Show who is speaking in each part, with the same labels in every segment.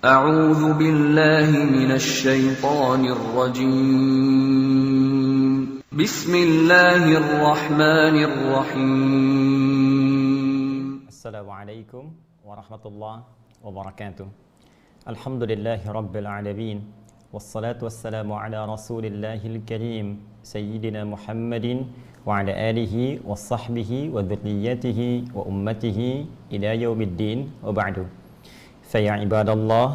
Speaker 1: أعوذ بالله من الشيطان الرجيم بسم الله الرحمن الرحيم
Speaker 2: السلام عليكم ورحمة الله وبركاته الحمد لله رب العالمين والصلاة والسلام على رسول الله الكريم سيدنا محمد وعلى آله وصحبه وذريته وأمته إلى يوم الدين وبعد فيا عباد الله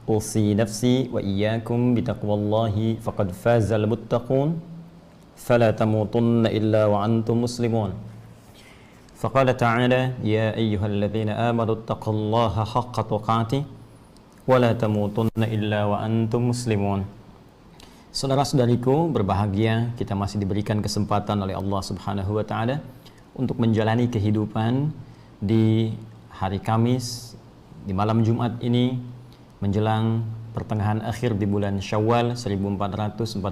Speaker 2: أوصي نفسي وإياكم بتقوى الله فقد فاز المتقون فلا تموتن إلا وأنتم مسلمون فقال تعالى يا أيها الذين آمنوا اتقوا الله حق تقاته ولا تموتن إلا وأنتم مسلمون. Saudara-saudariku berbahagia, kita masih diberikan kesempatan oleh Allah Subhanahu wa taala untuk menjalani kehidupan di hari Kamis, di malam Jumat ini menjelang pertengahan akhir di bulan Syawal 1441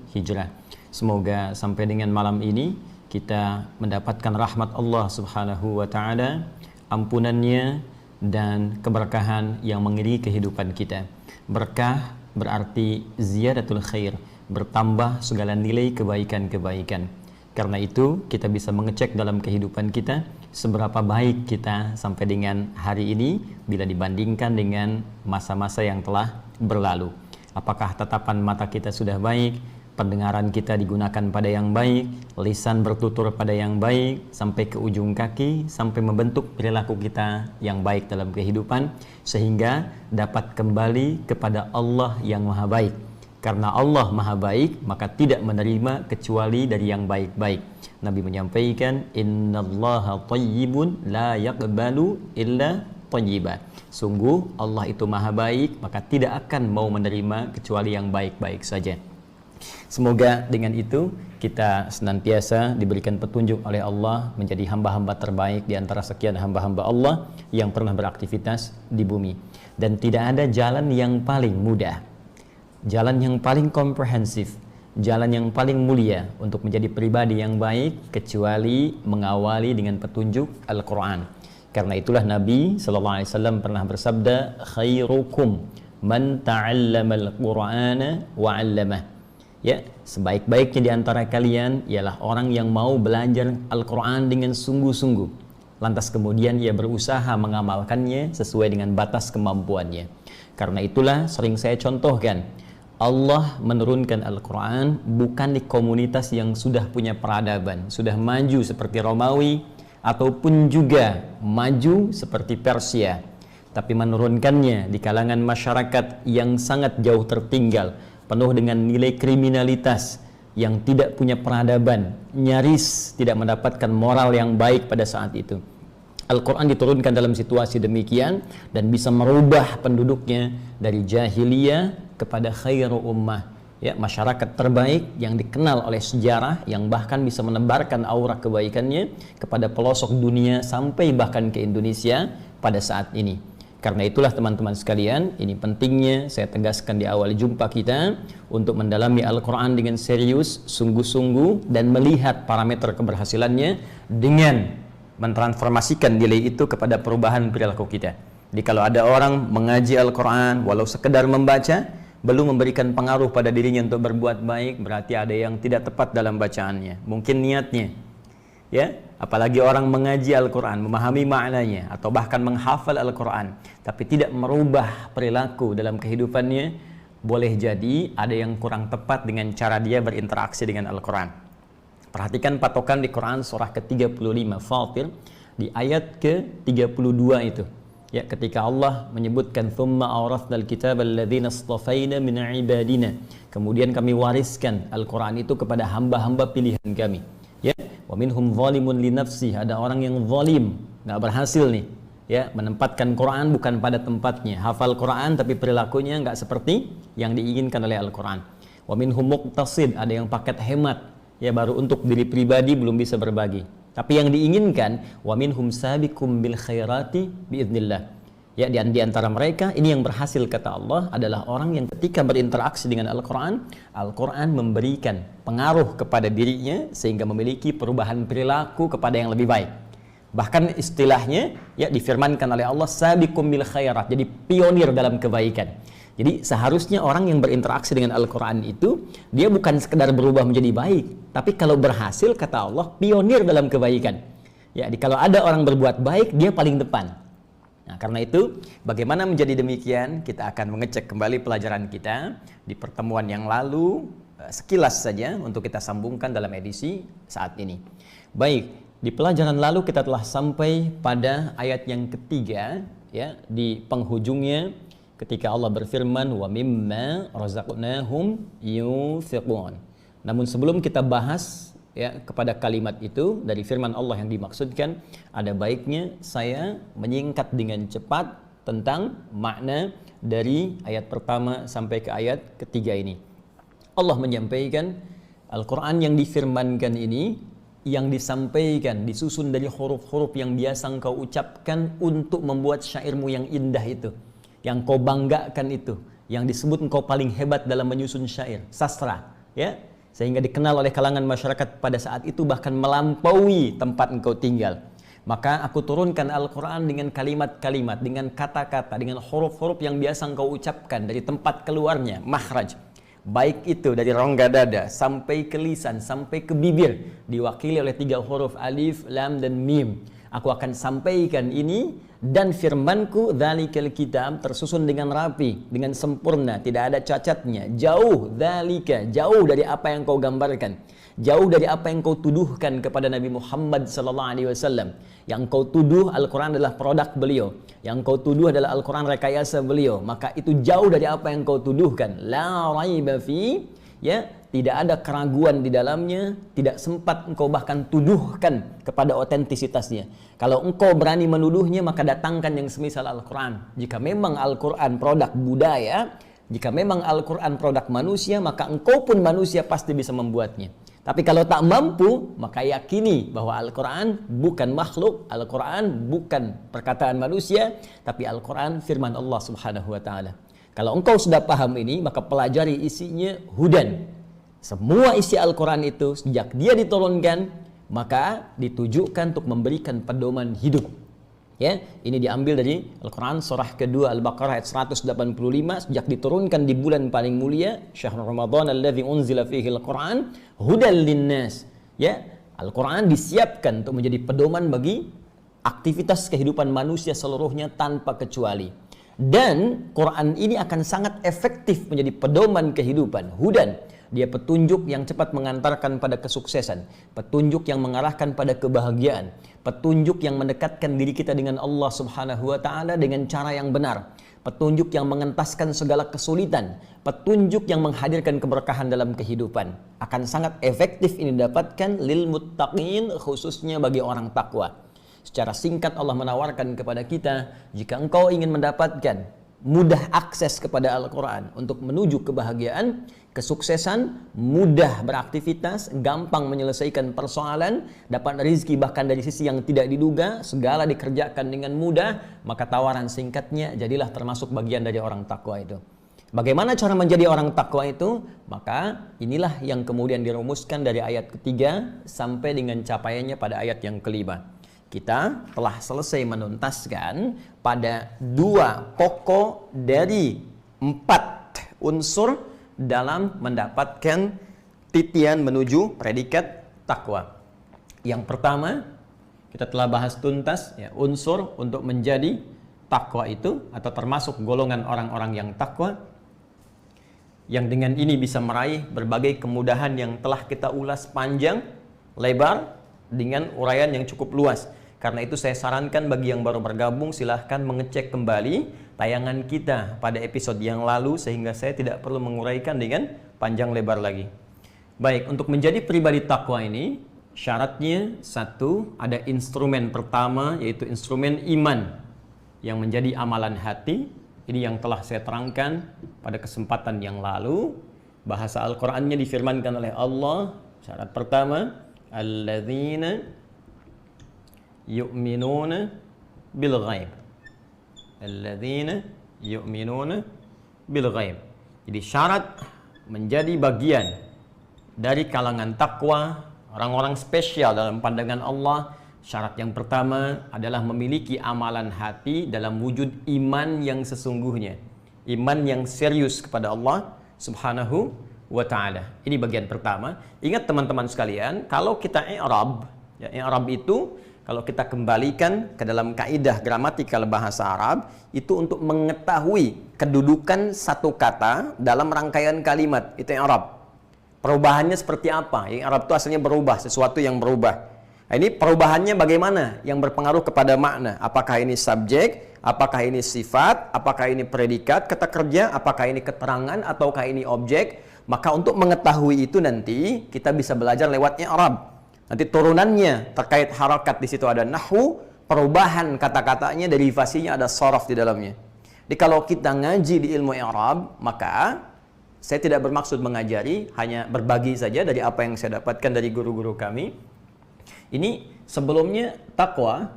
Speaker 2: Hijrah. Semoga sampai dengan malam ini kita mendapatkan rahmat Allah Subhanahu wa taala, ampunannya dan keberkahan yang mengiringi kehidupan kita. Berkah berarti ziyadatul khair, bertambah segala nilai kebaikan-kebaikan. Karena itu kita bisa mengecek dalam kehidupan kita seberapa baik kita sampai dengan hari ini bila dibandingkan dengan masa-masa yang telah berlalu. Apakah tatapan mata kita sudah baik, pendengaran kita digunakan pada yang baik, lisan bertutur pada yang baik, sampai ke ujung kaki, sampai membentuk perilaku kita yang baik dalam kehidupan, sehingga dapat kembali kepada Allah yang maha baik. Karena Allah maha baik, maka tidak menerima kecuali dari yang baik-baik. Nabi menyampaikan, innallaha thayyibun la yaqbalu illa thayyiba. Sungguh Allah itu maha baik, maka tidak akan mau menerima kecuali yang baik-baik saja. Semoga dengan itu kita senantiasa diberikan petunjuk oleh Allah menjadi hamba-hamba terbaik di antara sekian hamba-hamba Allah yang pernah beraktivitas di bumi. Dan tidak ada jalan yang paling mudah, jalan yang paling komprehensif, jalan yang paling mulia untuk menjadi pribadi yang baik kecuali mengawali dengan petunjuk Al-Quran. Karena itulah Nabi SAW pernah bersabda, khairukum man ta'allamal Qur'ana wa 'allamah. Ya, sebaik-baiknya di antara kalian ialah orang yang mau belajar Al-Quran dengan sungguh-sungguh, lantas kemudian ia berusaha mengamalkannya sesuai dengan batas kemampuannya. Karena itulah sering saya contohkan, Allah menurunkan Al-Quran bukan di komunitas yang sudah punya peradaban, sudah maju seperti Romawi, ataupun juga maju seperti Persia, tapi menurunkannya di kalangan masyarakat yang sangat jauh tertinggal, penuh dengan nilai kriminalitas, yang tidak punya peradaban, nyaris tidak mendapatkan moral yang baik pada saat itu. Al-Quran diturunkan dalam situasi demikian dan bisa merubah penduduknya dari jahiliyah kepada khairu ummah, ya, masyarakat terbaik yang dikenal oleh sejarah, yang bahkan bisa menebarkan aura kebaikannya kepada pelosok dunia sampai bahkan ke Indonesia pada saat ini. Karena itulah teman-teman sekalian, ini pentingnya saya tegaskan di awal jumpa kita untuk mendalami Al-Quran dengan serius, sungguh-sungguh, dan melihat parameter keberhasilannya dengan mentransformasikan nilai itu kepada perubahan perilaku kita. Jadi kalau ada orang mengaji Al-Quran, walau sekedar membaca, belum memberikan pengaruh pada dirinya untuk berbuat baik, berarti ada yang tidak tepat dalam bacaannya. Mungkin niatnya, ya, apalagi orang mengaji Al-Quran, memahami maknanya, atau bahkan menghafal Al-Quran, tapi tidak merubah perilaku dalam kehidupannya, boleh jadi ada yang kurang tepat dengan cara dia berinteraksi dengan Al-Quran. Perhatikan patokan di Quran surah ke-35 Fatir di ayat ke-32 itu, ya, ketika Allah menyebutkan thumma awrathnal kitaba alladzina istafaina min ibadina, kemudian kami wariskan Al-Quran itu kepada hamba-hamba pilihan kami. Ya, wa minhum zalimun li nafsi, ada orang yang zalim, enggak berhasil nih, ya, menempatkan Quran bukan pada tempatnya, hafal Quran tapi perilakunya enggak seperti yang diinginkan oleh Al-Quran. Wa minhum muqtasid, ada yang paket hemat, ya, baru untuk diri pribadi belum bisa berbagi. Tapi yang diinginkan wa minhum sabiqum bil khairati biiznillah. Ya, di antara mereka ini yang berhasil kata Allah adalah orang yang ketika berinteraksi dengan Al-Quran, Al-Quran memberikan pengaruh kepada dirinya sehingga memiliki perubahan perilaku kepada yang lebih baik. Bahkan istilahnya ya difirmankan oleh Allah sabiqum bil khairat, jadi pionir dalam kebaikan. Jadi seharusnya orang yang berinteraksi dengan Al-Quran itu dia bukan sekedar berubah menjadi baik, tapi kalau berhasil kata Allah pionir dalam kebaikan. Ya, kalau ada orang berbuat baik dia paling depan. Nah, karena itu bagaimana menjadi demikian, kita akan mengecek kembali pelajaran kita di pertemuan yang lalu sekilas saja untuk kita sambungkan dalam edisi saat ini. Baik, di pelajaran lalu kita telah sampai pada ayat yang ketiga ya, di penghujungnya ketika Allah berfirman wa mimma razaqnahum yunfiqun. Namun sebelum kita bahas ya kepada kalimat itu dari firman Allah yang dimaksudkan, ada baiknya saya menyingkat dengan cepat tentang makna dari ayat pertama sampai ke ayat ketiga ini. Allah menyampaikan Al-Quran yang difirmankan ini, yang disampaikan disusun dari huruf-huruf yang biasa engkau ucapkan untuk membuat syairmu yang indah itu, yang kau banggakan itu, yang disebut engkau paling hebat dalam menyusun syair, sastra, ya, sehingga dikenal oleh kalangan masyarakat pada saat itu bahkan melampaui tempat engkau tinggal. Maka aku turunkan Al-Quran dengan kalimat-kalimat, dengan kata-kata, dengan huruf-huruf yang biasa engkau ucapkan dari tempat keluarnya, makhraj. Baik itu dari rongga dada sampai ke lisan, sampai ke bibir, diwakili oleh 3 huruf alif, lam, dan mim. Aku akan sampaikan ini dan firmanku dzalikal kitab tersusun dengan rapi, dengan sempurna, tidak ada cacatnya. Jauh dzalika, jauh dari apa yang kau gambarkan, jauh dari apa yang kau tuduhkan kepada Nabi Muhammad sallallahu alaihi wasallam. Yang kau tuduh Al-Quran adalah produk beliau, yang kau tuduh adalah Al-Quran rekayasa beliau, maka itu jauh dari apa yang kau tuduhkan. La raiba fi, ya, tidak ada keraguan di dalamnya, tidak sempat engkau bahkan tuduhkan kepada otentisitasnya. Kalau engkau berani menuduhnya, maka datangkan yang semisal Al-Quran. Jika memang Al-Quran produk budaya, jika memang Al-Quran produk manusia, maka engkau pun manusia pasti bisa membuatnya. Tapi kalau tak mampu, maka yakini bahwa Al-Quran bukan makhluk, Al-Quran bukan perkataan manusia, tapi Al-Quran firman Allah Subhanahu wa Ta'ala. Kalau engkau sudah paham ini, maka pelajari isinya hudan. Semua isi Al-Quran itu sejak dia diturunkan, maka ditujukan untuk memberikan pedoman hidup. Ya, ini diambil dari Al-Quran surah kedua Al-Baqarah ayat 185, sejak diturunkan di bulan paling mulia, syahrul Ramadan alladzi unzila fihi Al-Quran hudal linnas. Ya, Al-Quran disiapkan untuk menjadi pedoman bagi aktivitas kehidupan manusia seluruhnya tanpa kecuali. Dan Quran ini akan sangat efektif menjadi pedoman kehidupan, hudan. Dia petunjuk yang cepat mengantarkan pada kesuksesan, petunjuk yang mengarahkan pada kebahagiaan, petunjuk yang mendekatkan diri kita dengan Allah Subhanahu wa Ta'ala dengan cara yang benar, petunjuk yang mengentaskan segala kesulitan, petunjuk yang menghadirkan keberkahan dalam kehidupan. Akan sangat efektif ini didapatkan lil muttaqin, khususnya bagi orang takwa. Secara singkat Allah menawarkan kepada kita, jika engkau ingin mendapatkan mudah akses kepada Al-Quran untuk menuju kebahagiaan, kesuksesan, mudah beraktivitas, gampang menyelesaikan persoalan, dapat rezeki bahkan dari sisi yang tidak diduga, segala dikerjakan dengan mudah, maka tawaran singkatnya, jadilah termasuk bagian dari orang takwa itu. Bagaimana cara menjadi orang takwa itu? Maka inilah yang kemudian dirumuskan dari ayat ketiga sampai dengan capaiannya pada ayat yang kelima. Kita telah selesai menuntaskan pada 2 pokok dari 4 unsur dalam mendapatkan titian menuju predikat takwa. Yang pertama, kita telah bahas tuntas ya, unsur untuk menjadi takwa itu atau termasuk golongan orang-orang yang takwa, yang dengan ini bisa meraih berbagai kemudahan yang telah kita ulas panjang lebar dengan uraian yang cukup luas. Karena itu saya sarankan bagi yang baru bergabung, silahkan mengecek kembali tayangan kita pada episode yang lalu sehingga saya tidak perlu menguraikan dengan panjang lebar lagi. Baik, untuk menjadi pribadi takwa ini syaratnya 1, ada instrumen pertama yaitu instrumen iman yang menjadi amalan hati. Ini yang telah saya terangkan pada kesempatan yang lalu. Bahasa Al-Qur'annya difirmankan oleh Allah, syarat pertama, alladzina yu'minuna bil ghaib. Alladzina yu'minuna bil ghaib. Jadi syarat menjadi bagian dari kalangan takwa, orang-orang spesial dalam pandangan Allah, Syarat yang pertama adalah memiliki amalan hati dalam wujud iman yang sesungguhnya. Iman yang serius kepada Allah Subhanahu wa ta'ala. Ini bagian pertama. Ingat teman-teman sekalian, kalau kita i'rab, ya, i'rab itu kalau kita kembalikan ke dalam kaidah gramatikal bahasa Arab, itu untuk mengetahui kedudukan satu kata dalam rangkaian kalimat. Itu i'rab. Perubahannya seperti apa? I'rab itu asalnya berubah, sesuatu yang berubah. Nah, ini perubahannya bagaimana? Yang berpengaruh kepada makna. Apakah ini subjek? Apakah ini sifat? Apakah ini predikat kata kerja? Apakah ini keterangan? Ataukah ini objek? Maka untuk mengetahui itu nanti kita bisa belajar lewat i'rab. Nanti turunannya terkait harakat di situ ada nahwu, perubahan kata-katanya, derivasinya ada sorof di dalamnya. Jadi kalau kita ngaji di ilmu i'rab, maka saya tidak bermaksud mengajari, hanya berbagi saja dari apa yang saya dapatkan dari guru-guru kami. Ini sebelumnya takwa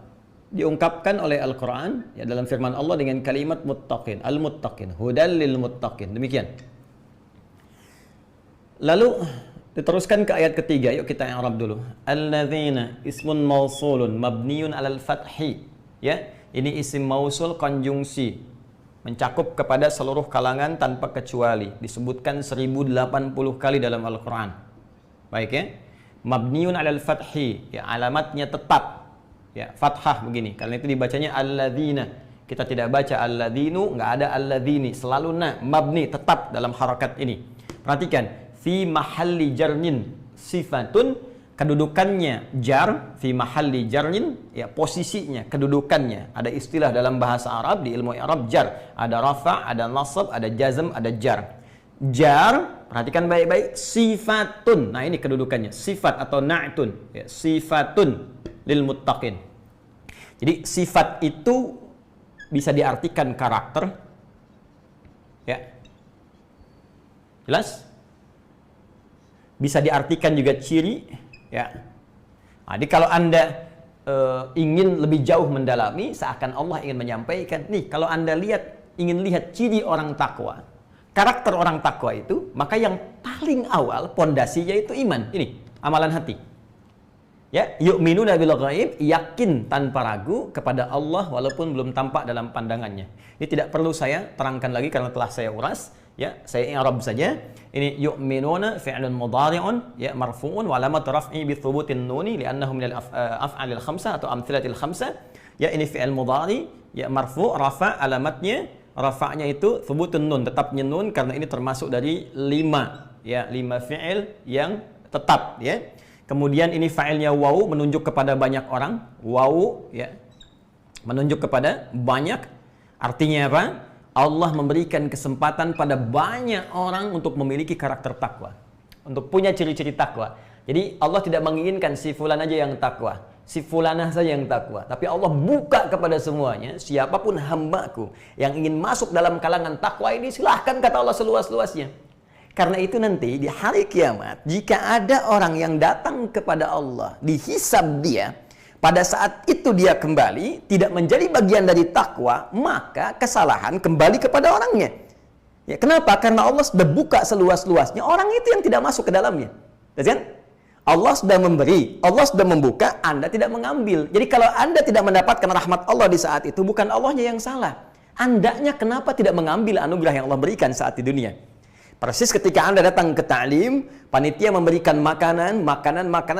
Speaker 2: diungkapkan oleh Al-Quran ya, dalam firman Allah dengan kalimat muttaqin, al-muttaqin, hudal lil muttaqin. Demikian. Lalu diteruskan ke ayat ketiga. Yuk kita i'rab dulu. Alladzina ismun mausulun mabniun alal fathi. Ya, ini isim mausul konjungsi, mencakup kepada seluruh kalangan tanpa kecuali. Disebutkan 1080 kali dalam Al-Quran. Baik ya. Mabniun alal fathi, ya, alamatnya tetap, ya, fathah begini. Karena itu dibacanya alladzina. Kita tidak baca alladzinu, nggak ada alladzini, selalu mabni, tetap dalam harakat ini. Perhatikan, fi mahalli jarnin sifatun, kedudukannya jar, fi mahalli jarnin, ya, posisinya, kedudukannya. Ada istilah dalam bahasa Arab, di ilmu Arab jar, ada rafa, ada nasab, ada jazm, ada jar. Jar, perhatikan baik-baik, sifatun. Nah, ini kedudukannya, sifat atau na'tun, ya, sifatun lil muttaqin. Jadi sifat itu bisa diartikan karakter, ya, jelas? Bisa diartikan juga ciri, ya. Nah, jadi kalau Anda ingin lebih jauh mendalami, seakan Allah ingin menyampaikan, nih, kalau Anda ingin lihat ciri orang takwa, karakter orang takwa itu, maka yang paling awal pondasinya itu iman. Ini amalan hati. Ya, yu'minuna bil ghaib, yakin tanpa ragu kepada Allah walaupun belum tampak dalam pandangannya. Ini tidak perlu saya terangkan lagi karena telah saya uras. Ya, saya i'rab saja. Ini yu'minuna fi'lun mudhari'un, ya, marfu'un wa alamat raf'i bi thubutin nuni li'annahu min al-af'alil khamsah atau amthilatil khamsah. Ya, ini fi'il mudhari, ya, marfu', rafa, alamatnya rafa'nya itu thubutun nun, tetapnya nun, karena ini termasuk dari 5 fi'il yang tetap, ya. Kemudian ini fa'ilnya waw, menunjuk kepada banyak orang. Waw, ya, menunjuk kepada banyak. Artinya apa? Allah memberikan kesempatan pada banyak orang untuk memiliki karakter takwa, untuk punya ciri-ciri takwa. Jadi Allah tidak menginginkan si fulan aja yang takwa, si fulanah saja yang takwa, tapi Allah buka kepada semuanya. Siapapun hambaku yang ingin masuk dalam kalangan takwa ini, silahkan, kata Allah seluas-luasnya. Karena itu nanti di hari kiamat, jika ada orang yang datang kepada Allah, dihisab dia, pada saat itu dia kembali tidak menjadi bagian dari takwa, maka kesalahan kembali kepada orangnya. Ya, kenapa? Karena Allah sudah buka seluas-luasnya, orang itu yang tidak masuk ke dalamnya. Kan? Allah sudah memberi, Allah sudah membuka, Anda tidak mengambil. Jadi kalau Anda tidak mendapatkan rahmat Allah di saat itu, bukan Allahnya yang salah. Andanya kenapa tidak mengambil anugerah yang Allah berikan saat di dunia? Persis ketika Anda datang ke ta'lim, panitia memberikan makanan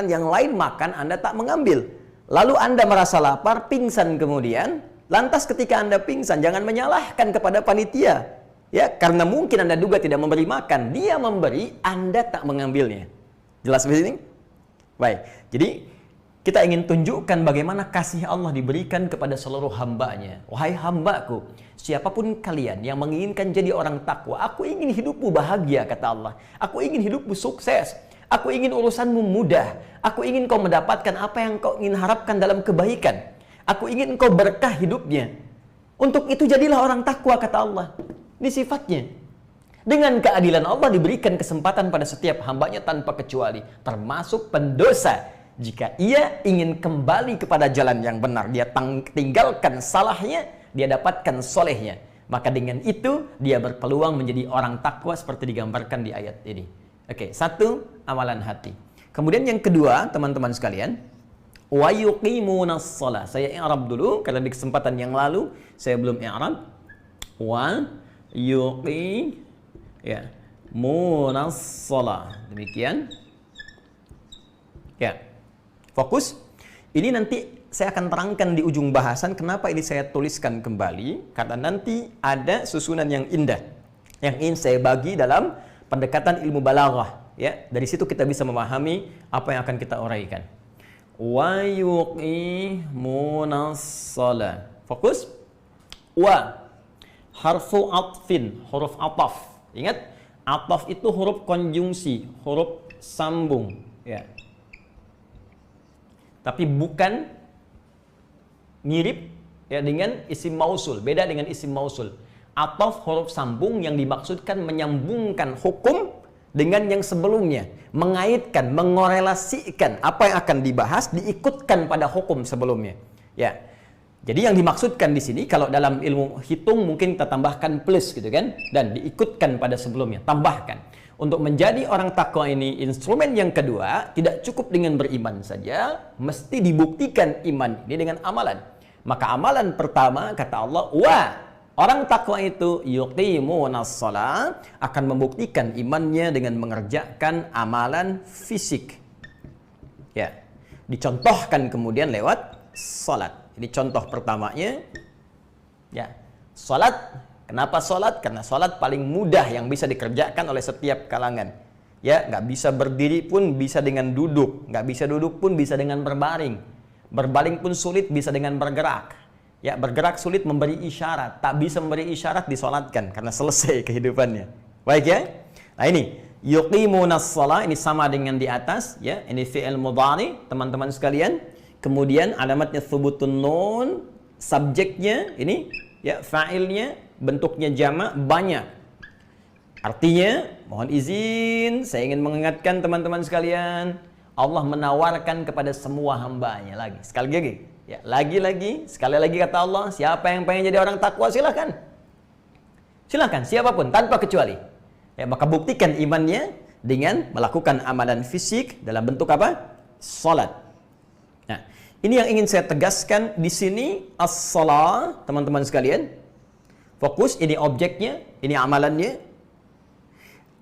Speaker 2: yang lain makan, Anda tak mengambil. Lalu Anda merasa lapar, pingsan kemudian. Lantas ketika Anda pingsan, jangan menyalahkan kepada panitia. Ya, karena mungkin Anda duga tidak memberi makan. Dia memberi, Anda tak mengambilnya. Jelas di sini? Baik, jadi kita ingin tunjukkan bagaimana kasih Allah diberikan kepada seluruh hambanya. Wahai hambaku, siapapun kalian yang menginginkan jadi orang takwa, aku ingin hidupmu bahagia, kata Allah. Aku ingin hidupmu sukses. Aku ingin urusanmu mudah. Aku ingin kau mendapatkan apa yang kau ingin harapkan dalam kebaikan. Aku ingin kau berkah hidupnya. Untuk itu jadilah orang takwa, kata Allah. Ini sifatnya. Dengan keadilan Allah diberikan kesempatan pada setiap hambanya tanpa kecuali, termasuk pendosa. Jika ia ingin kembali kepada jalan yang benar, dia tinggalkan salahnya, dia dapatkan solehnya. Maka dengan itu, dia berpeluang menjadi orang takwa seperti digambarkan di ayat ini. Oke, satu, amalan hati. Kemudian yang kedua, teman-teman sekalian, Wa yuqimunas shalah. Saya i'rab dulu karena di kesempatan yang lalu saya belum i'rab. Wa yuqimunas shalah. Demikian. Ya. Fokus. Ini nanti saya akan terangkan di ujung bahasan kenapa ini saya tuliskan kembali, karena nanti ada susunan yang indah yang ingin saya bagi dalam pendekatan ilmu balaghah. Ya, dari situ kita bisa memahami apa yang akan kita uraikan. Wa yuqimunas shalah. Fokus. Wa harfu atfin, huruf ataf. Ingat, ataf itu huruf konjungsi, huruf sambung, ya. Tapi bukan mirip ya dengan isim mausul, beda dengan isim mausul. Ataf huruf sambung yang dimaksudkan menyambungkan hukum dengan yang sebelumnya, mengaitkan, mengorelasikan apa yang akan dibahas diikutkan pada hukum sebelumnya. Ya. Jadi yang dimaksudkan di sini kalau dalam ilmu hitung mungkin kita tambahkan plus gitu kan, dan diikutkan pada sebelumnya, tambahkan. Untuk menjadi orang takwa ini instrumen yang kedua tidak cukup dengan beriman saja, mesti dibuktikan iman ini dengan amalan. Maka amalan pertama kata Allah, orang takwa itu yuqimunas shalah, akan membuktikan imannya dengan mengerjakan amalan fisik. Ya. Dicontohkan kemudian lewat salat. Ini contoh pertamanya. Ya. Salat. Kenapa salat? Karena salat paling mudah yang bisa dikerjakan oleh setiap kalangan. Ya, nggak bisa berdiri pun bisa dengan duduk, nggak bisa duduk pun bisa dengan berbaring. Berbaring pun sulit bisa dengan bergerak. Ya, bergerak sulit memberi isyarat, tak bisa memberi isyarat disolatkan karena selesai kehidupannya. Baik ya. Nah ini yuqimunas shalah, ini sama dengan di atas ya. Ini fi'il mudhari teman-teman sekalian. Kemudian alamatnya thubutun nun, subjeknya ini ya fa'ilnya bentuknya jamak banyak. Artinya, mohon izin saya ingin mengingatkan teman-teman sekalian, Allah menawarkan kepada semua hambanya lagi. Sekali lagi, ya, sekali lagi kata Allah, siapa yang pengen jadi orang takwa silahkan. Silahkan, siapapun, tanpa kecuali. Ya, maka buktikan imannya dengan melakukan amalan fisik dalam bentuk apa? Salat. Nah, ini yang ingin saya tegaskan di sini, as-shalah, teman-teman sekalian. Fokus, ini objeknya, ini amalannya.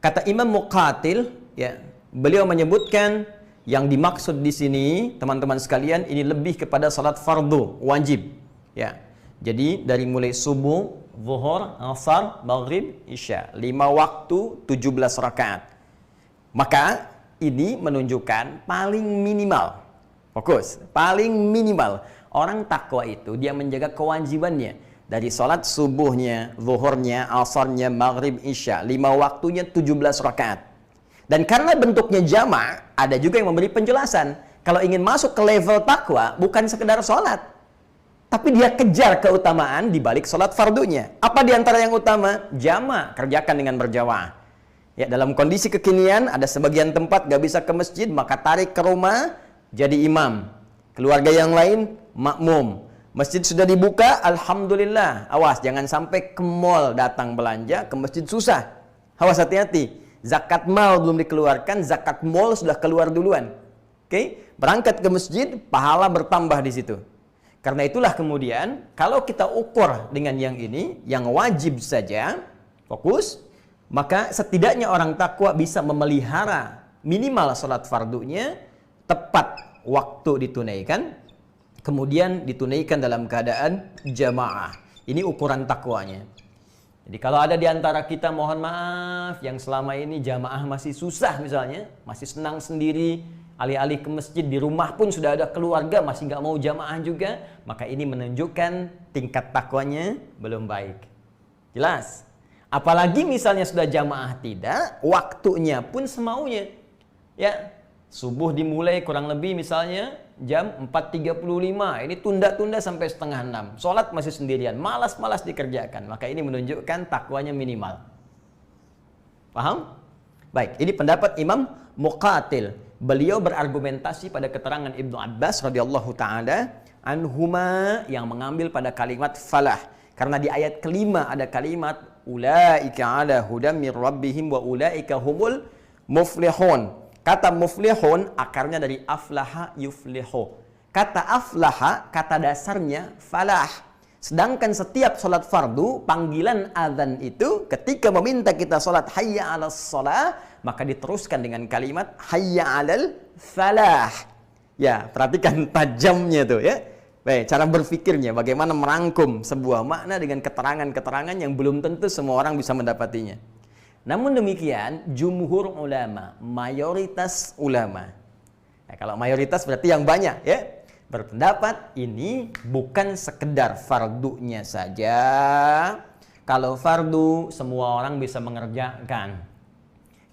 Speaker 2: Kata Imam Muqatil, ya, beliau menyebutkan yang dimaksud di sini, teman-teman sekalian, ini lebih kepada salat fardu, wajib. Ya. Jadi dari mulai subuh, zuhur, asar, maghrib, isya, 5 waktu, 17 rakaat. Maka ini menunjukkan paling minimal. Fokus, paling minimal orang takwa itu dia menjaga kewajibannya. Dari sholat subuhnya, zuhurnya, asarnya, maghrib, isya, 5 waktunya 17 rakaat. Dan karena bentuknya jamak, ada juga yang memberi penjelasan. Kalau ingin masuk ke level takwa, bukan sekedar sholat, tapi dia kejar keutamaan di balik sholat fardunya. Apa di antara yang utama? Jamak, kerjakan dengan berjamaah. Ya, dalam kondisi kekinian, ada sebagian tempat gak bisa ke masjid, maka tarik ke rumah, jadi imam. Keluarga yang lain, makmum. Masjid sudah dibuka, alhamdulillah. Awas, jangan sampai ke mall datang belanja, ke masjid susah. Awas, hati-hati. Zakat mal belum dikeluarkan, zakat mall sudah keluar duluan. Oke? Berangkat ke masjid, pahala bertambah di situ. Karena itulah kemudian, kalau kita ukur dengan yang ini, yang wajib saja, fokus, maka setidaknya orang takwa bisa memelihara minimal salat fardunya, tepat waktu ditunaikan, kemudian ditunaikan dalam keadaan jamaah. Ini ukuran takwanya. Jadi kalau ada di antara kita, mohon maaf, yang selama ini jamaah masih susah misalnya, masih senang sendiri, alih-alih ke masjid, di rumah pun sudah ada keluarga, masih nggak mau jamaah juga, maka ini menunjukkan tingkat takwanya belum baik. Jelas? Apalagi misalnya sudah jamaah tidak, waktunya pun semaunya. Ya, subuh dimulai kurang lebih misalnya jam 4.35, ini tunda-tunda sampai setengah 6. Sholat masih sendirian, malas-malas dikerjakan. Maka ini menunjukkan takwanya minimal. Paham? Baik, ini pendapat Imam Muqatil. Beliau berargumentasi pada keterangan Ibnu Abbas radhiyallahu ta'ala anhuma yang mengambil pada kalimat falah. Karena di ayat kelima ada kalimat ulaika ala hudam mir rabbihim wa ulaika humul muflihun. Kata muflihun akarnya dari aflaha yuflihu.
Speaker 3: Kata aflaha, kata dasarnya falah. Sedangkan setiap sholat fardu, panggilan azan itu ketika meminta kita sholat hayya 'alas shalah, maka diteruskan dengan kalimat hayya 'alal falah. Ya, perhatikan tajamnya tuh ya. Baik, cara berpikirnya bagaimana merangkum sebuah makna dengan keterangan-keterangan yang belum tentu semua orang bisa mendapatinya. Namun demikian, jumhur ulama, mayoritas ulama. Nah, kalau mayoritas berarti yang banyak ya. Berpendapat ini bukan sekedar fardunya saja. Kalau fardu semua orang bisa mengerjakan.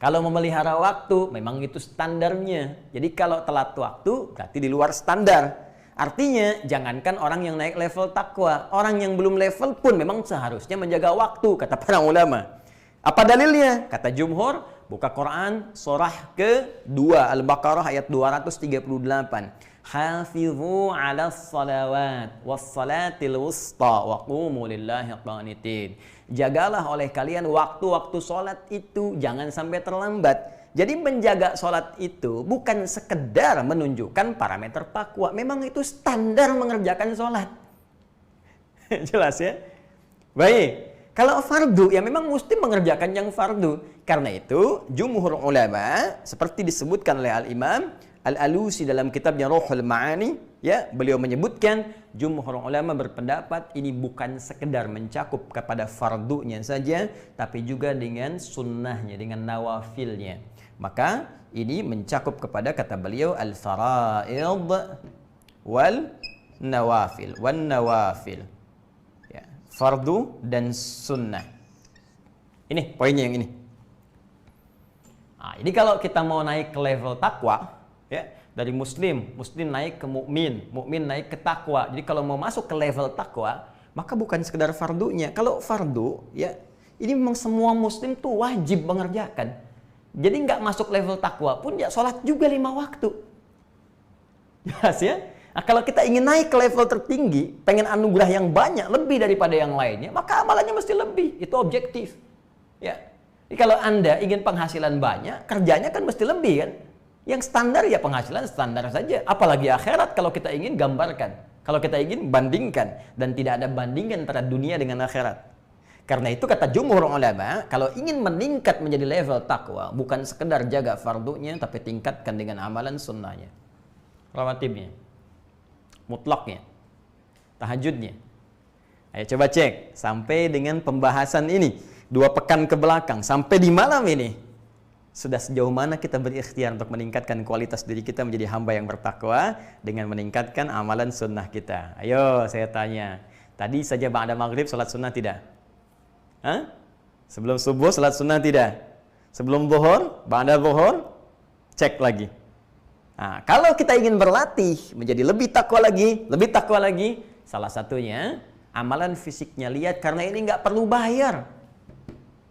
Speaker 3: Kalau memelihara waktu memang itu standarnya. Jadi kalau telat waktu berarti di luar standar. Artinya jangankan orang yang naik level takwa, orang yang belum level pun memang seharusnya menjaga waktu, kata para ulama. Apa dalilnya? Kata jumhur, buka Quran surah ke-2 Al-Baqarah ayat 238. Hafizu 'alas salawat was salatil wusta wa qumu lillahi qanitin. Jagalah oleh kalian waktu-waktu salat itu, jangan sampai terlambat. Jadi menjaga salat itu bukan sekedar menunjukkan parameter takwa, memang itu standar mengerjakan salat. Jelas ya? Baik. Kalau fardu ya memang mesti mengerjakan yang fardu. Karena itu jumhur ulama seperti disebutkan oleh Al-Imam Al-Alusi dalam kitabnya Ruhul Ma'ani, ya, beliau menyebutkan jumhur ulama berpendapat ini bukan sekedar mencakup kepada fardunya saja, tapi juga dengan sunnahnya, dengan nawafilnya. Maka ini mencakup kepada kata beliau al-fara'id wal nawafil, ya, fardu dan sunnah. Ini poinnya yang ini. Nah, ini kalau kita mau naik ke level takwa, ya, dari muslim naik ke mukmin naik ke takwa. Jadi kalau mau masuk ke level takwa, maka bukan sekedar fardunya. Kalau fardu, ya, ini memang semua muslim tuh wajib mengerjakan. Jadi nggak masuk level takwa pun ya sholat juga 5 waktu. Jelas ya? Nah, kalau kita ingin naik ke level tertinggi, pengen anugerah yang banyak, lebih daripada yang lainnya, maka amalannya mesti lebih. Itu objektif. Ya. Jadi kalau Anda ingin penghasilan banyak, kerjanya kan mesti lebih kan? Yang standar ya penghasilan standar saja. Apalagi akhirat kalau kita ingin gambarkan. Kalau kita ingin bandingkan. Dan tidak ada bandingan antara dunia dengan akhirat. Karena itu kata jumhur ulama, kalau ingin meningkat menjadi level takwa, bukan sekedar jaga fardunya, tapi tingkatkan dengan amalan sunnahnya. Rawatibnya. Mutlaknya. Tahajudnya. Ayo coba cek. Sampai dengan pembahasan ini. 2 pekan ke belakang. Sampai di malam ini. Sudah sejauh mana kita berikhtiar untuk meningkatkan kualitas diri kita menjadi hamba yang bertakwa dengan meningkatkan amalan sunnah kita. Ayo saya tanya. Tadi saja ba'da maghrib salat sunnah tidak? Hah? Sebelum subuh salat sunnah tidak? Sebelum zuhur, ba'da zuhur, cek lagi. Nah, kalau kita ingin berlatih menjadi lebih takwa lagi, salah satunya amalan fisiknya lihat, karena ini nggak perlu bayar.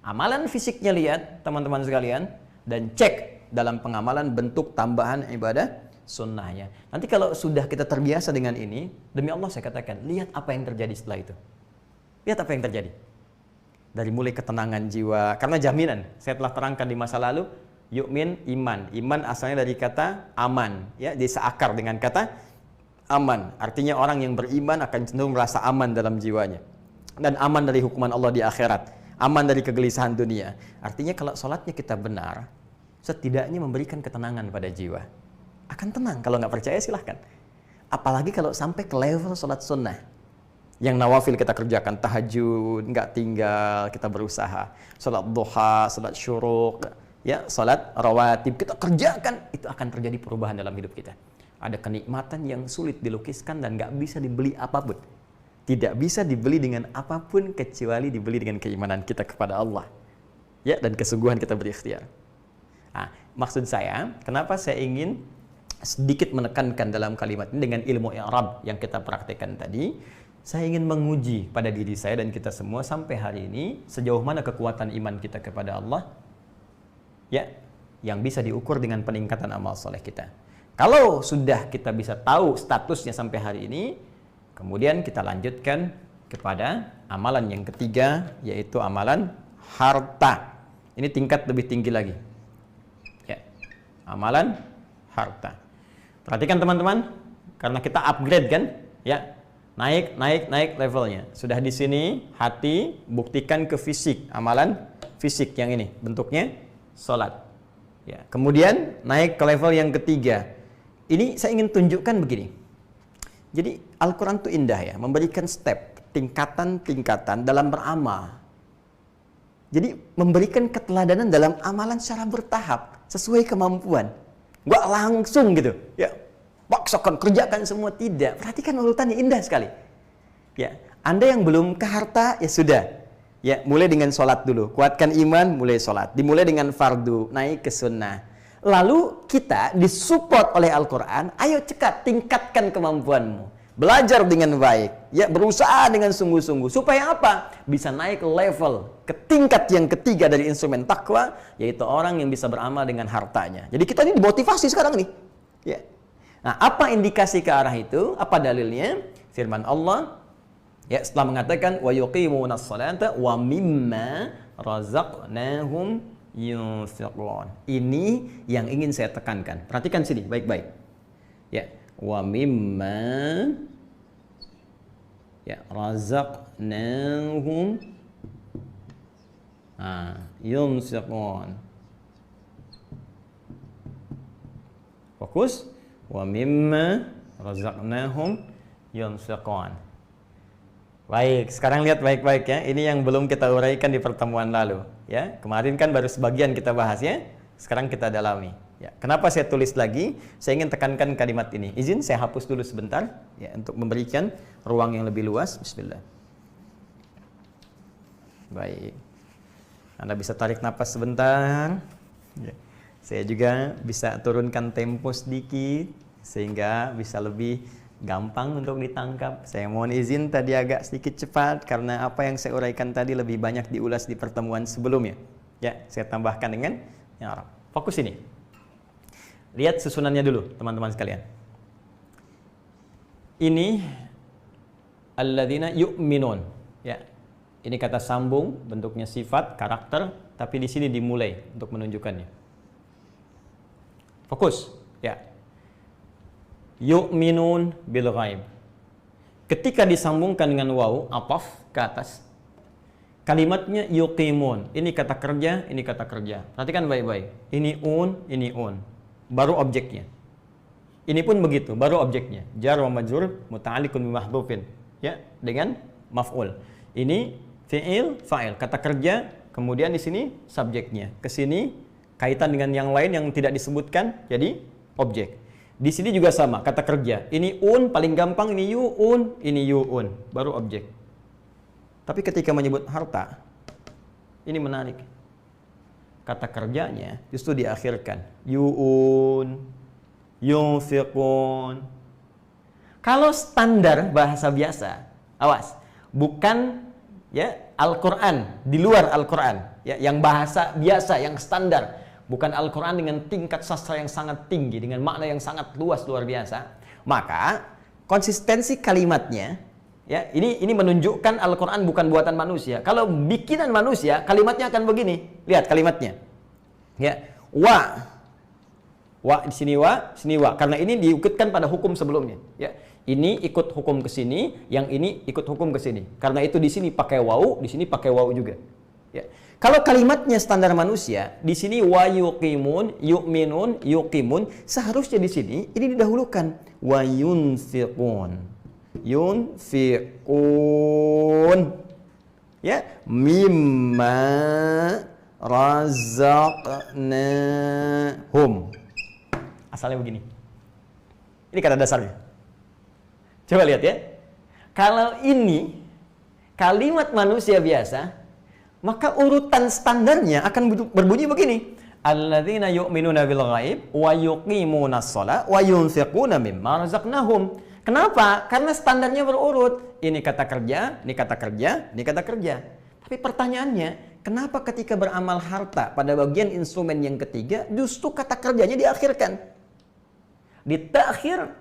Speaker 3: Amalan fisiknya lihat, teman-teman sekalian, dan cek dalam pengamalan bentuk tambahan ibadah sunnahnya. Nanti kalau sudah kita terbiasa dengan ini, demi Allah saya katakan, lihat apa yang terjadi setelah itu. Lihat apa yang terjadi. Dari mulai ketenangan jiwa, karena jaminan, saya telah terangkan di masa lalu, yu'min iman. Iman asalnya dari kata aman, ya, diseakar dengan kata aman. Artinya orang yang beriman akan cenderung merasa aman dalam jiwanya. Dan aman dari hukuman Allah di akhirat. Aman dari kegelisahan dunia. Artinya kalau sholatnya kita benar, setidaknya memberikan ketenangan pada jiwa. Akan tenang, kalau nggak percaya silahkan. Apalagi kalau sampai ke level sholat sunnah. Yang nawafil kita kerjakan, tahajud, nggak tinggal, kita berusaha. Sholat duha, sholat syuruk, ya, sholat rawatib, kita kerjakan. Itu akan terjadi perubahan dalam hidup kita. Ada kenikmatan yang sulit dilukiskan dan nggak bisa dibeli apapun. Tidak bisa dibeli dengan apapun kecuali dibeli dengan keimanan kita kepada Allah, ya, dan kesungguhan kita berikhtiar. Nah, maksud saya, kenapa saya ingin sedikit menekankan dalam kalimat ini dengan ilmu i'rab yang kita praktekkan tadi. Saya ingin menguji pada diri saya dan kita semua sampai hari ini sejauh mana kekuatan iman kita kepada Allah, ya, yang bisa diukur dengan peningkatan amal soleh kita. Kalau sudah kita bisa tahu statusnya sampai hari ini, kemudian kita lanjutkan kepada amalan yang ketiga, yaitu amalan harta. Ini tingkat lebih tinggi lagi. Ya, amalan harta. Perhatikan teman-teman, karena kita upgrade kan, ya. Naik levelnya. Sudah di sini hati, buktikan ke fisik, amalan fisik yang ini, bentuknya salat. Ya, kemudian naik ke level yang ketiga. Ini saya ingin tunjukkan begini. Jadi Al-Qur'an itu indah ya, memberikan step, tingkatan-tingkatan dalam beramal. Jadi memberikan keteladanan dalam amalan secara bertahap, sesuai kemampuan. Nggak langsung gitu, ya. Paksakan, kerjakan semua, tidak. Perhatikan urutannya, indah sekali. Ya, Anda yang belum ke harta, ya sudah. Ya, mulai dengan sholat dulu. Kuatkan iman, mulai sholat. Dimulai dengan fardu, naik ke sunnah. Lalu kita disupport oleh Al-Quran, ayo cekat, tingkatkan kemampuanmu. Belajar dengan baik, ya, berusaha dengan sungguh-sungguh. Supaya apa? Bisa naik level ke tingkat yang ketiga dari instrumen takwa, yaitu orang yang bisa beramal dengan hartanya. Jadi kita ini dimotivasi sekarang nih. Ya. Nah, apa indikasi ke arah itu? Apa dalilnya? Firman Allah, ya, setelah mengatakan wa yuqimunas salata wa mimma razaqnahum yunfiqun. Ini yang ingin saya tekankan. Perhatikan sini baik-baik. Ya, wa mimma, ya, razaqnahum yunfiqun. Fokus. Wa mimma razaqnahum yunfiqun. Baik, sekarang lihat baik-baik ya. Ini yang belum kita uraikan di pertemuan lalu, ya. Kemarin kan baru sebagian kita bahas ya. Sekarang kita dalami. Ya, kenapa saya tulis lagi? Saya ingin tekankan kalimat ini. Izin saya hapus dulu sebentar ya, untuk memberikan ruang yang lebih luas. Bismillah. Baik. Anda bisa tarik napas sebentar. Ya. Saya juga bisa turunkan tempo sedikit sehingga bisa lebih gampang untuk ditangkap. Saya mohon izin tadi agak sedikit cepat karena apa yang saya uraikan tadi lebih banyak diulas di pertemuan sebelumnya. Ya, saya tambahkan dengan yang Arab. Fokus ini. Lihat susunannya dulu, teman-teman sekalian. Ini alladzina yu'minun. Ya. Ini kata sambung, bentuknya sifat, karakter, tapi di sini dimulai untuk menunjukkannya. Fokus, ya. Yu'minun bil ghaib. Ketika disambungkan dengan waw, ataf ke atas, kalimatnya yuqimun. Ini kata kerja, ini kata kerja. Perhatikan baik-baik. Ini un, baru objeknya. Ini pun begitu, baru objeknya. Jar wa majrur muta'alliqun bi mahdhufin, ya, dengan maf'ul. Ini fi'il, fa'il, kata kerja, kemudian di sini subjeknya. Ke sini kaitan dengan yang lain yang tidak disebutkan, jadi objek. Di sini juga sama, kata kerja. Ini paling gampang, ini yu'un, baru objek. Tapi ketika menyebut harta, ini menarik. Kata kerjanya justru diakhirkan. Yu'un, yunfiqun. Kalau standar bahasa biasa, awas, bukan ya Al-Quran, di luar Al-Quran, ya, yang bahasa biasa, yang standar. Bukan Al-Quran dengan tingkat sastra yang sangat tinggi, dengan makna yang sangat luas, luar biasa. Maka konsistensi kalimatnya, ya, ini menunjukkan Al-Quran bukan buatan manusia. Kalau bikinan manusia, kalimatnya akan begini. Lihat kalimatnya. Ya, wa di sini wa, karena ini diikutkan pada hukum sebelumnya. Ya, ini ikut hukum ke sini, yang ini ikut hukum ke sini. Karena itu di sini pakai waw, di sini pakai waw juga. Ya. Kalau kalimatnya standar manusia, di sini wa yuqimun, yu'minun, yuqimun, seharusnya di sini ini didahulukan wa yunfiqun. Yunfiqun. Ya, mimma razaqnahum. Asalnya begini. Ini kata dasarnya. Coba lihat ya. Kalau ini kalimat manusia biasa, maka urutan standarnya akan berbunyi begini. Alladzina yu'minuna bil ghaib wa yuqimunas shalah wa yunfiquna mimma razaqnahum. Kenapa? Karena standarnya berurut. Ini kata kerja, ini kata kerja, ini kata kerja. Tapi pertanyaannya, kenapa ketika beramal harta pada bagian instrumen yang ketiga justru kata kerjanya diakhirkan? Ditakhir.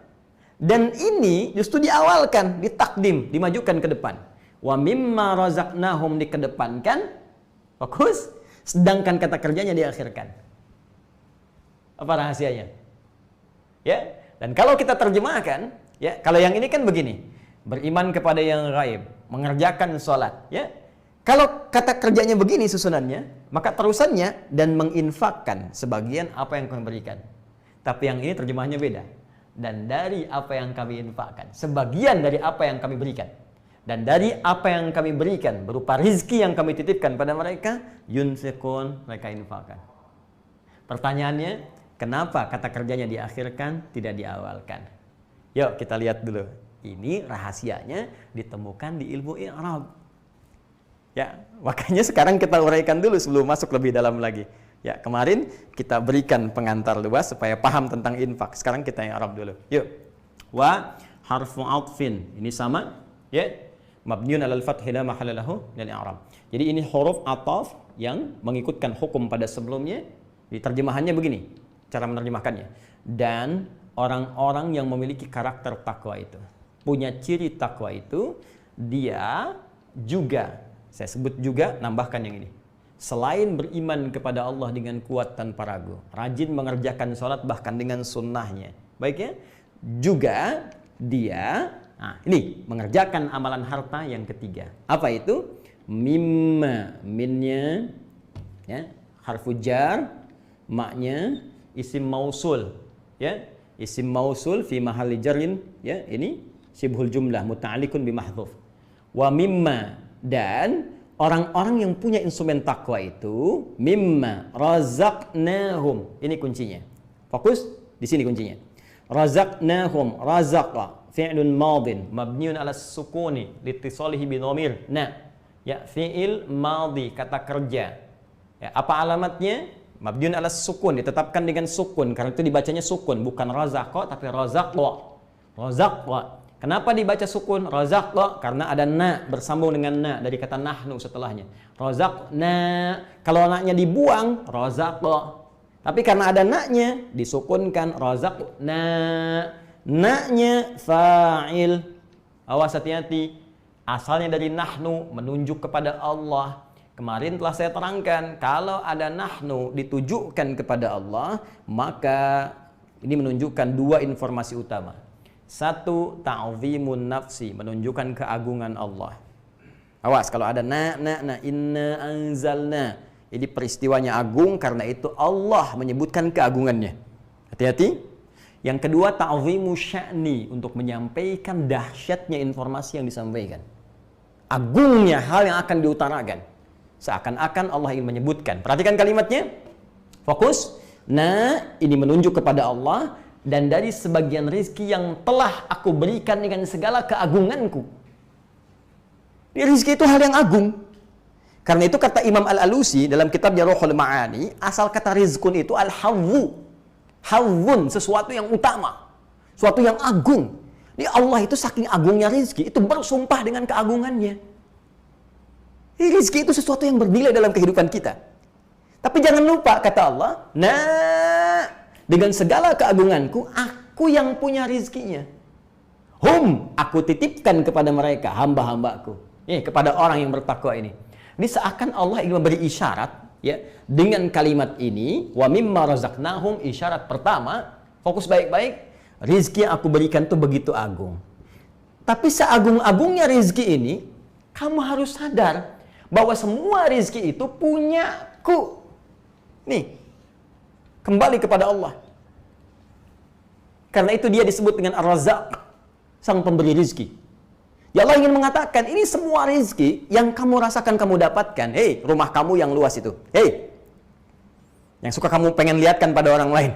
Speaker 3: Dan ini justru diawalkan, ditakdim, dimajukan ke depan. Wa mimma razaqnahum dikedepankan, fokus, sedangkan kata kerjanya diakhirkan. Apa rahasianya? Ya, dan kalau kita terjemahkan, Ya, kalau yang ini kan begini, beriman kepada yang gaib, mengerjakan sholat. Ya, kalau kata kerjanya begini susunannya, maka terusannya dan menginfakkan sebagian apa yang kami berikan. Tapi yang ini terjemahannya beda. Dan dari apa yang kami infakkan, sebagian dari apa yang kami berikan. Dan dari apa yang kami berikan berupa rizki yang kami titipkan pada mereka, yunfikun, mereka infakkan. Pertanyaannya, kenapa kata kerjanya diakhirkan, tidak diawalkan? Yuk kita lihat dulu. Ini rahasianya ditemukan di ilmu i'rab. Ya, makanya sekarang kita uraikan dulu sebelum masuk lebih dalam lagi. Ya, kemarin kita berikan pengantar luas supaya paham tentang infak. Sekarang kita i'rab dulu. Yuk. Wa harfu 'athfin. Ini sama, ya. Mabniun 'alal fathi la mahalla lahu lil i'rab. Jadi ini huruf athaf yang mengikutkan hukum pada sebelumnya. Di terjemahannya begini, cara menerjemahkannya. Dan orang-orang yang memiliki karakter takwa itu, punya ciri takwa itu, dia juga, saya sebut juga, nambahkan yang ini. Selain beriman kepada Allah dengan kuat tanpa ragu, rajin mengerjakan sholat bahkan dengan sunnahnya, baiknya, juga dia, nah ini, mengerjakan amalan harta yang ketiga. Apa itu? Mimma, minnya, ya, harfu jar, maknya, isim mausul, ya, isim mausul fi mahalli jarrin, ya, ini sibhul jumlah muta'alliqun bi mahdhuf. Wa mimma, dan orang-orang yang punya instrumen takwa itu, mimma razaqnahum. Ini kuncinya. Fokus di sini kuncinya. Razaqnahum, razaqa fi'lun madin mabniun 'ala sukuni litisalihi bi dhamir. Nah, ya, fi'il madhi, kata kerja. Ya, apa alamatnya? Mabniun 'ala sukun, ditetapkan dengan sukun karena itu dibacanya sukun, bukan razaqa tapi razaqwa. Razaqwa. Kenapa dibaca sukun? Razaqwa karena ada na bersambung dengan na dari kata nahnu setelahnya. Razaqna. Kalau na-nya dibuang, razaqwa. Tapi karena ada na-nya disukunkan, razaqna. Na-nya fa'il. Awas hati-hati. Asalnya dari nahnu menunjuk kepada Allah. Kemarin telah saya terangkan, kalau ada nahnu ditujukan kepada Allah, maka ini menunjukkan dua informasi utama. Satu, ta'zimun nafsi, menunjukkan keagungan Allah. Awas, kalau ada na, inna anzalna, ini peristiwanya agung, karena itu Allah menyebutkan keagungannya. Hati-hati. Yang kedua, ta'zimu sya'ni, untuk menyampaikan dahsyatnya informasi yang disampaikan. Agungnya hal yang akan diutarakan. Seakan-akan Allah ingin menyebutkan. Perhatikan kalimatnya. Fokus. Nah, ini menunjuk kepada Allah. Dan dari sebagian rizki yang telah aku berikan dengan segala keagunganku. Rizki itu hal yang agung. Karena itu kata Imam Al-Alusi dalam kitabnya Ruhul Ma'ani, asal kata rizkun itu al-hawwu. Hawwun, sesuatu yang utama. Sesuatu yang agung. Ini Allah itu saking agungnya rizki, itu bersumpah dengan keagungannya. Rizki itu sesuatu yang bernilai dalam kehidupan kita. Tapi jangan lupa, kata Allah, nah, dengan segala keagunganku, aku yang punya rizkinya. Aku titipkan kepada mereka, hamba-hambaku. Kepada orang yang bertakwa ini. Ini seakan Allah ingin memberi isyarat, ya, dengan kalimat ini, wa mimma razaqnahum, isyarat pertama, fokus baik-baik, rizki yang aku berikan itu begitu agung. Tapi seagung-agungnya rizki ini, kamu harus sadar, bahwa semua rizki itu punyaku. Nih, kembali kepada Allah. Karena itu dia disebut dengan Ar-Razzaq, sang pemberi rizki. Ya Allah ingin mengatakan, ini semua rizki yang kamu rasakan, kamu dapatkan. Hei, rumah kamu yang luas itu. Hei, yang suka kamu pengen lihatkan pada orang lain.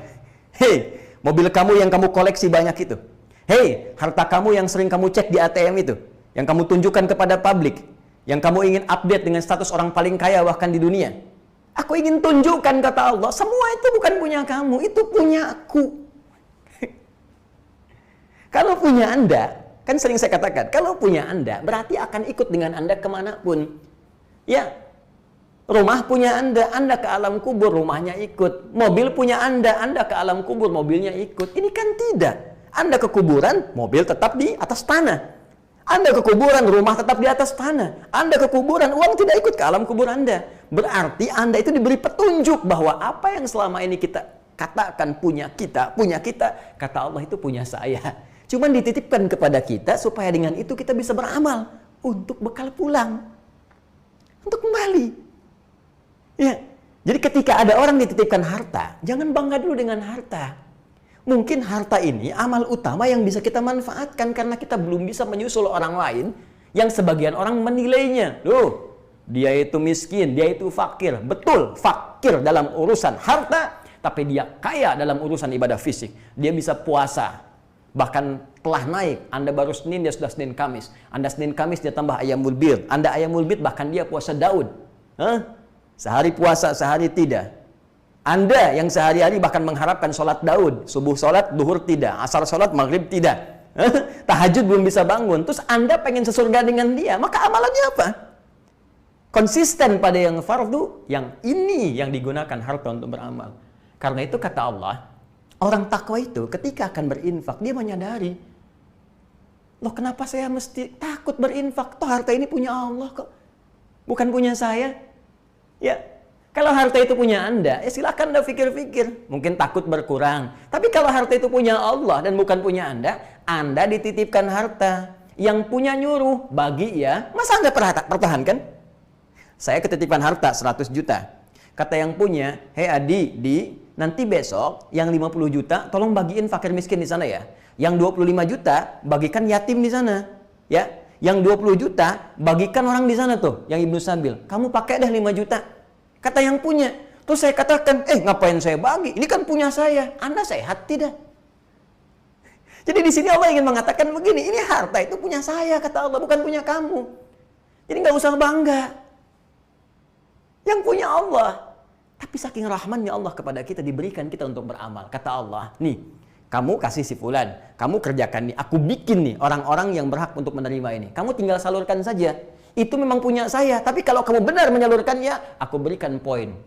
Speaker 3: Hei, mobil kamu yang kamu koleksi banyak itu. Hei, harta kamu yang sering kamu cek di ATM itu, yang kamu tunjukkan kepada publik, yang kamu ingin update dengan status orang paling kaya bahkan di dunia. Aku ingin tunjukkan, kata Allah, semua itu bukan punya kamu, itu punya aku. Kalau punya Anda, kan sering saya katakan, kalau punya Anda, berarti akan ikut dengan Anda kemanapun. Ya, rumah punya Anda ke alam kubur, rumahnya ikut. Mobil punya Anda ke alam kubur, mobilnya ikut. Ini kan tidak. Anda ke kuburan, mobil tetap di atas tanah. Anda ke kuburan, rumah tetap di atas tanah. Anda ke kuburan, uang tidak ikut ke alam kubur Anda. Berarti Anda itu diberi petunjuk bahwa apa yang selama ini kita katakan punya kita, kata Allah itu punya saya. Cuman dititipkan kepada kita supaya dengan itu kita bisa beramal untuk bekal pulang. Untuk kembali. Ya. Jadi ketika ada orang dititipkan harta, jangan bangga dulu dengan harta. Mungkin harta ini amal utama yang bisa kita manfaatkan karena kita belum bisa menyusul orang lain yang sebagian orang menilainya. Loh, dia itu miskin, dia itu fakir. Betul, fakir dalam urusan harta, tapi dia kaya dalam urusan ibadah fisik. Dia bisa puasa. Bahkan telah naik, Anda baru Senin, dia sudah Senin Kamis. Anda Senin Kamis, dia tambah Ayyamul Bid. Anda Ayyamul Bid, bahkan dia puasa Daud. Sehari puasa, sehari tidak. Anda yang sehari-hari bahkan mengharapkan sholat Daud. Subuh sholat, duhur tidak. Asar sholat, maghrib tidak. Tahajud belum bisa bangun. Terus Anda pengen sesurga dengan dia. Maka amalannya apa? Konsisten pada yang fardu, yang ini yang digunakan harta untuk beramal. Karena itu kata Allah, orang takwa itu ketika akan berinfak, dia menyadari, loh kenapa saya mesti takut berinfak? Toh harta ini punya Allah kok. Bukan punya saya. Ya, kalau harta itu punya Anda, ya silakan Anda pikir-pikir. Mungkin takut berkurang. Tapi kalau harta itu punya Allah dan bukan punya Anda dititipkan harta. Yang punya nyuruh, bagi ya. Masa Anda pertahankan? Saya ketitipan harta 100 juta. Kata yang punya, hei Adi, nanti besok yang 50 juta tolong bagiin fakir miskin di sana ya. Yang 25 juta bagikan yatim di sana. Ya. Yang 20 juta bagikan orang di sana tuh, yang Ibnu Sabil. Kamu pakai deh 5 juta. Kata yang punya. Terus saya katakan, ngapain saya bagi? Ini kan punya saya. Anda sehat tidak? Jadi di sini Allah ingin mengatakan begini, ini harta itu punya saya, kata Allah, bukan punya kamu. Jadi nggak usah bangga. Yang punya Allah. Tapi saking rahmannya Allah kepada kita, diberikan kita untuk beramal. Kata Allah, nih, kamu kasih si fulan, kamu kerjakan nih, aku bikin nih orang-orang yang berhak untuk menerima ini. Kamu tinggal salurkan saja. Itu memang punya saya, tapi kalau kamu benar menyalurkannya, aku berikan poin.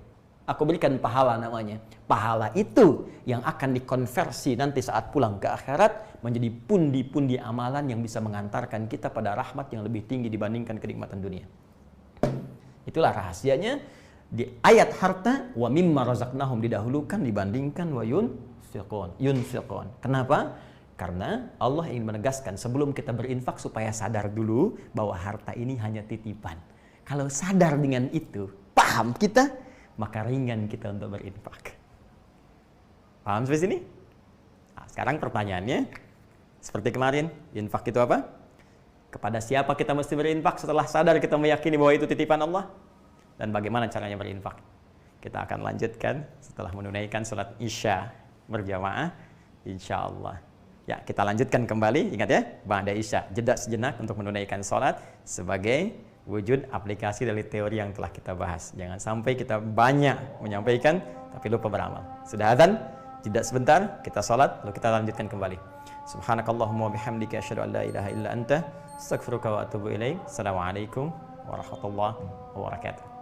Speaker 3: Aku berikan pahala namanya. Pahala itu yang akan dikonversi nanti saat pulang ke akhirat menjadi pundi-pundi amalan yang bisa mengantarkan kita pada rahmat yang lebih tinggi dibandingkan kenikmatan dunia. Itulah rahasianya di ayat harta, wa mimma razaqnahum didahulukan dibandingkan wa yunfiqun. Kenapa? Karena Allah ingin menegaskan sebelum kita berinfak supaya sadar dulu bahwa harta ini hanya titipan. Kalau sadar dengan itu, paham kita, maka ringan kita untuk berinfak. Paham sampai sini? Nah, sekarang pertanyaannya, seperti kemarin, infak itu apa? Kepada siapa kita mesti berinfak setelah sadar kita meyakini bahwa itu titipan Allah? Dan bagaimana caranya berinfak? Kita akan lanjutkan setelah menunaikan sholat Isya berjamaah, insya Allah. Ya, kita lanjutkan kembali. Ingat ya, ba'da Isya, jeda sejenak untuk menunaikan sholat sebagai wujud aplikasi dari teori yang telah kita bahas. Jangan sampai kita banyak menyampaikan tapi lupa beramal. Sudah adzan, jeda sebentar, kita sholat, lalu kita lanjutkan kembali. Subhanakallahumma bihamdika asyhadu an la ilaha illa anta astaghfiruka wa atubu ilaik. Assalamualaikum warahmatullahi wabarakatuh.